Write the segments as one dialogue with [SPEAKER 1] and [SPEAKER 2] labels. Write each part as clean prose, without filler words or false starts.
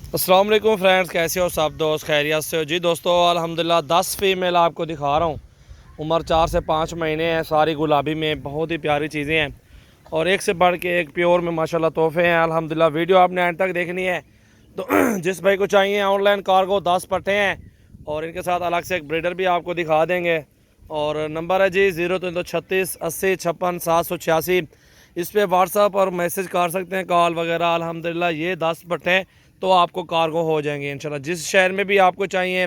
[SPEAKER 1] अस्सलाम वालेकुम फ्रेंड्स, कैसे हो सब दोस्त? खैरियत से हो जी? दोस्तों अल्हम्दुलिल्लाह 10 फीमेल आपको दिखा रहा हूँ। उम्र 4 से 5 महीने है, सारी गुलाबी में, बहुत ही प्यारी चीज़ें हैं और एक से बढ़ के एक प्योर में माशाल्लाह तोहफे हैं अल्हम्दुलिल्लाह। वीडियो आपने एंड तक देखनी है। तो जिस भाई को चाहिए ऑनलाइन कार्गो 10 पट्टे हैं और इनके साथ अलग से एक ब्रीडर भी आपको दिखा देंगे। और नंबर है जी 0336 80 56 786। इस पर व्हाट्सअप और मैसेज कर सकते हैं, कॉल वगैरह। अल्हम्दुलिल्लाह ये 10 पट्टे तो आपको कार्गो हो जाएंगे इंशाल्लाह। जिस शहर में भी आपको चाहिए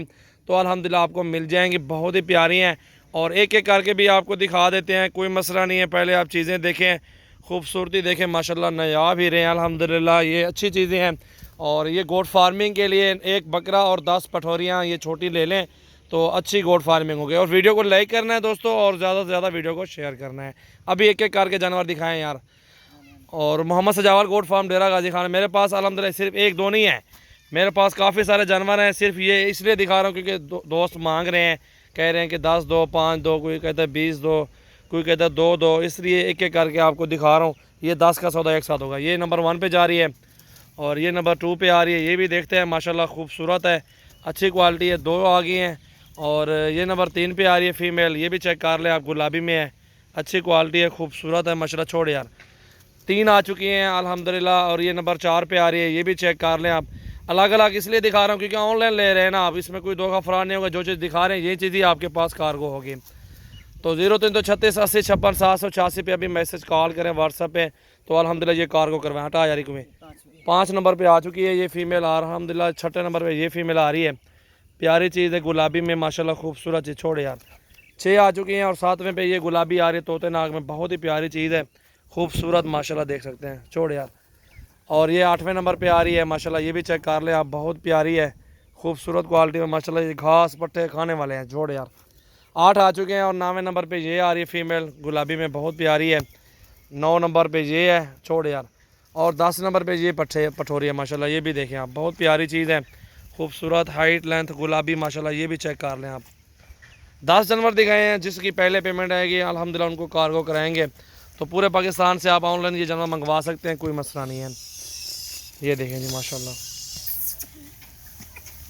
[SPEAKER 1] तो अल्हम्दुलिल्लाह आपको मिल जाएंगी। बहुत ही प्यारी हैं और एक एक करके भी आपको दिखा देते हैं, कोई मसला नहीं है। पहले आप चीज़ें देखें, खूबसूरती देखें, माशाल्लाह नायाब ही रहे हैं अल्हम्दुलिल्लाह। ये अच्छी चीज़ें हैं और ये गोट फार्मिंग के लिए एक बकरा और 10 पठोरियाँ ये छोटी ले लें तो अच्छी गोट फार्मिंग हो गई। और वीडियो को लाइक करना है दोस्तों और ज़्यादा से ज़्यादा वीडियो को शेयर करना है। अभी एक एक करके जानवर दिखाएं यार। और मोहम्मद सजावल गोट फार्म डेरा गाजी खान, मेरे पास अल्हम्दुलिल्लाह सिर्फ एक दो नहीं है, मेरे पास काफ़ी सारे जानवर हैं। सिर्फ ये इसलिए दिखा रहा हूँ क्योंकि दोस्त मांग रहे हैं, कह रहे हैं कि 10 दो, 5 दो, कोई कहता है 20 दो, कोई कहता है 2 दो, इसलिए एक एक करके आपको दिखा रहा हूँ। ये 10 का सौदा एक साथ होगा। ये नंबर 1 पे जा रही है और ये नंबर 2 पे आ रही है। ये भी देखते हैं, माशाल्लाह खूबसूरत है, अच्छी क्वालिटी है। 2 आ गई हैं और ये नंबर 3 पे आ रही है फ़ीमेल। ये भी चेक कर लें आप, गुलाबी में है, अच्छी क्वालिटी है, खूबसूरत है माशाल्लाह। छोड़ यार, 3 आ चुकी हैं अल्हम्दुलिल्लाह और ये नंबर 4 पे आ रही है। ये भी चेक कर लें आप। अलग अलग इसलिए दिखा रहा हूँ क्योंकि ऑनलाइन ले रहे हैं ना आप, इसमें कोई धोखा फराड नहीं होगा। जो चीज़ दिखा रहे हैं ये चीज़ ही आपके पास कार्गो होगी। तो 0336 80 56 786 पे अभी मैसेज कॉल करें व्हाट्सएप पे तो अल्हम्दुलिल्लाह ये कार्गो करवाएं। हटा यार में 5 नंबर पे आ चुकी है ये फ़ीमेल और अल्हम्दुलिल्लाह 6ठे नंबर पे ये फ़ीमेल आ रही है। प्यारी चीज़ है, गुलाबी में माशाल्लाह खूबसूरत चीज़। छोड़ यार, 6 आ चुकी हैं और 7वें पे ये गुलाबी आ रही है तोते नाग में। बहुत ही प्यारी चीज़ है, खूबसूरत माशाल्लाह, देख सकते हैं। छोड़ यार, और ये 8वें नंबर पे आ रही है माशाल्लाह। ये भी चेक कर ले आप, बहुत प्यारी है, खूबसूरत क्वालिटी में माशाल्लाह। ये घास पट्टे खाने वाले हैं। छोड़ यार, 8 आ चुके हैं और 9वें नंबर पे ये आ रही है फ़ीमेल, गुलाबी में, बहुत प्यारी है। 9 नंबर पे ये है। छोड़ यार, और 10 नंबर पे ये पठोरी है माशाल्लाह। ये भी देखें आप, बहुत प्यारी चीज़ है, खूबसूरत, हाइट लेंथ गुलाबी माशाल्लाह। ये भी चेक कर लें आप। 10 जानवर दिखाए हैं, जिसकी पहले पेमेंट आएगी अल्हम्दुलिल्लाह उनको कार्गो कराएंगे। तो पूरे पाकिस्तान से आप ऑनलाइन ये जानवर मंगवा सकते हैं, कोई मसला नहीं है। ये देखें जी माशाल्लाह।